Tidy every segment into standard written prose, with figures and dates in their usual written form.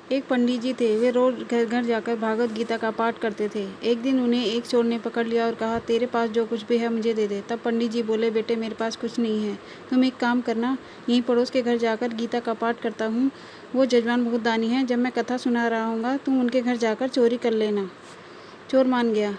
एक पंडित जी थे। वे रोज घर घर जाकर भागवत गीता का पाठ करते थे। एक दिन उन्हें एक चोर ने पकड़ लिया और कहा, तेरे पास जो कुछ भी है मुझे दे दे। तब पंडित जी बोले, बेटे मेरे पास कुछ नहीं है। तुम एक काम करना, यहीं पड़ोस के घर जाकर गीता का पाठ करता हूँ, वो जजमान बहुत दानी है। जब मैं कथा सुना रहा हूँगा तुम उनके घर जाकर चोरी कर लेना। चोर मान गया।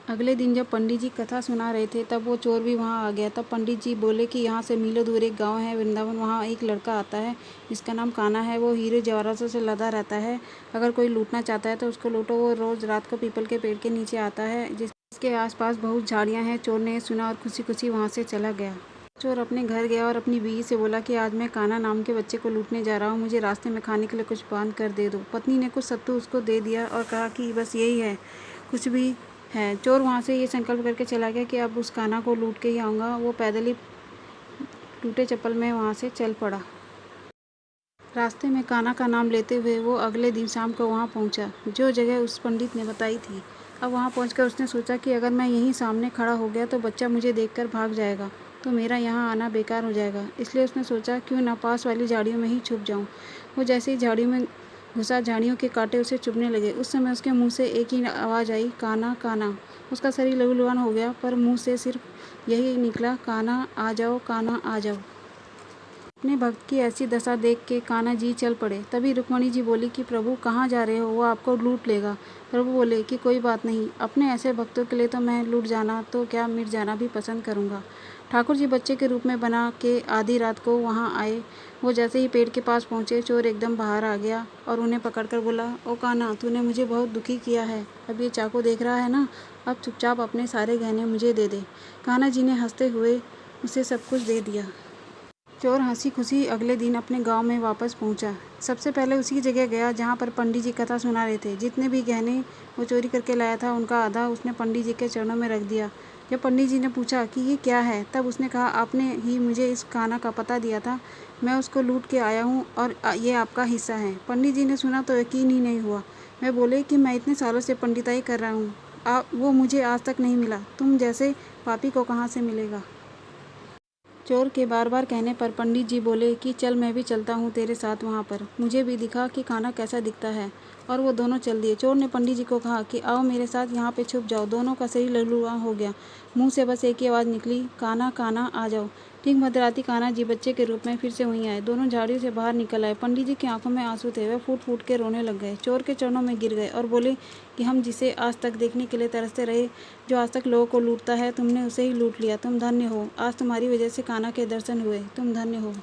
अगले दिन जब पंडित जी कथा सुना रहे थे तब वो चोर भी वहाँ आ गया। तब पंडित जी बोले कि यहाँ से मीलों दूर एक गांव है वृंदावन, वहाँ एक लड़का आता है जिसका नाम कान्हा है। वो हीरे जवाहरातों से लदा रहता है। अगर कोई लूटना चाहता है तो उसको लूटो। वो रोज़ रात को पीपल के पेड़ के नीचे आता है जिसके आसपास बहुत झाड़ियाँ हैं। चोर ने सुना और खुशी खुशी वहाँ से चला गया। चोर अपने घर गया और अपनी बीवी से बोला कि आज मैं कान्हा नाम के बच्चे को लूटने जा रहा हूँ, मुझे रास्ते में खाने के लिए कुछ बांध कर दे दो। पत्नी ने कुछ सत्तू उसको दे दिया और कहा कि बस यही है, कुछ भी है। चोर वहाँ से ये संकल्प करके चला गया कि अब उस कान्हा को लूट के ही आऊँगा। वो पैदल ही टूटे चप्पल में वहाँ से चल पड़ा। रास्ते में कान्हा का नाम लेते हुए वो अगले दिन शाम को वहाँ पहुँचा, जो जगह उस पंडित ने बताई थी। अब वहाँ पहुँचकर उसने सोचा कि अगर मैं यहीं सामने खड़ा हो गया तो बच्चा मुझे देखकर भाग जाएगा, तो मेरा यहाँ आना बेकार हो जाएगा। इसलिए उसने सोचा क्यों ना पास वाली झाड़ियों में ही छुप जाऊँ। वो जैसे ही झाड़ियों में घुसा, झाड़ियों के कांटे उसे चुभने लगे। उस समय उसके मुंह से एक ही आवाज़ आई, कान्हा कान्हा। उसका शरीर लहूलुहान हो गया, पर मुंह से सिर्फ यही निकला, कान्हा आ जाओ, कान्हा आ जाओ। अपने भक्त की ऐसी दशा देख के कान्हा जी चल पड़े। तभी रुक्मणी जी बोली कि प्रभु कहाँ जा रहे हो, वो आपको लूट लेगा। प्रभु बोले कि कोई बात नहीं, अपने ऐसे भक्तों के लिए तो मैं लूट जाना तो क्या मिट जाना भी पसंद करूँगा। ठाकुर जी बच्चे के रूप में बना के आधी रात को वहाँ आए। वो जैसे ही पेड़ के पास पहुँचे, चोर एकदम बाहर आ गया और उन्हें पकड़कर बोला, ओ कान्हा, तूने मुझे बहुत दुखी किया है। अब ये चाकू देख रहा है ना, अब चुपचाप अपने सारे गहने मुझे दे दे। कान्हा जी ने हंसते हुए उसे सब कुछ दे दिया। चोर हंसी खुशी अगले दिन अपने गांव में वापस पहुंचा। सबसे पहले उसी जगह गया जहां पर पंडित जी कथा सुना रहे थे। जितने भी गहने वो चोरी करके लाया था उनका आधा उसने पंडित जी के चरणों में रख दिया। जब पंडित जी ने पूछा कि ये क्या है, तब उसने कहा, आपने ही मुझे इस कान्हा का पता दिया था, मैं उसको लूट के आया हूँ और ये आपका हिस्सा है। पंडित जी ने सुना तो यकीन ही नहीं हुआ। मैं बोले कि मैं इतने सालों से पंडिताई कर रहा हूँ, वो मुझे आज तक नहीं मिला, तुम जैसे पापी को कहाँ से मिलेगा। चोर के बार बार कहने पर पंडित जी बोले कि चल मैं भी चलता हूँ तेरे साथ वहाँ पर, मुझे भी दिखा कि कान्हा कैसा दिखता है। और वो दोनों चल दिए। चोर ने पंडित जी को कहा कि आओ मेरे साथ यहाँ पे छुप जाओ। दोनों का शरीर लहूलुहान हो गया। मुंह से बस एक ही आवाज़ निकली, कान्हा कान्हा आ जाओ। ठीक मध्यरात्रि कान्हा जी बच्चे के रूप में फिर से वहीं आए। दोनों झाड़ियों से बाहर निकल आए। पंडित जी की आंखों में आंसू थे। वे फूट फूट के रोने लग गए। चोर के चरणों में गिर गए और बोले कि हम जिसे आज तक देखने के लिए तरसते रहे, जो आज तक लोगों को लूटता है, तुमने उसे ही लूट लिया। तुम धन्य हो, आज तुम्हारी वजह से कान्हा के दर्शन हुए, तुम धन्य हो।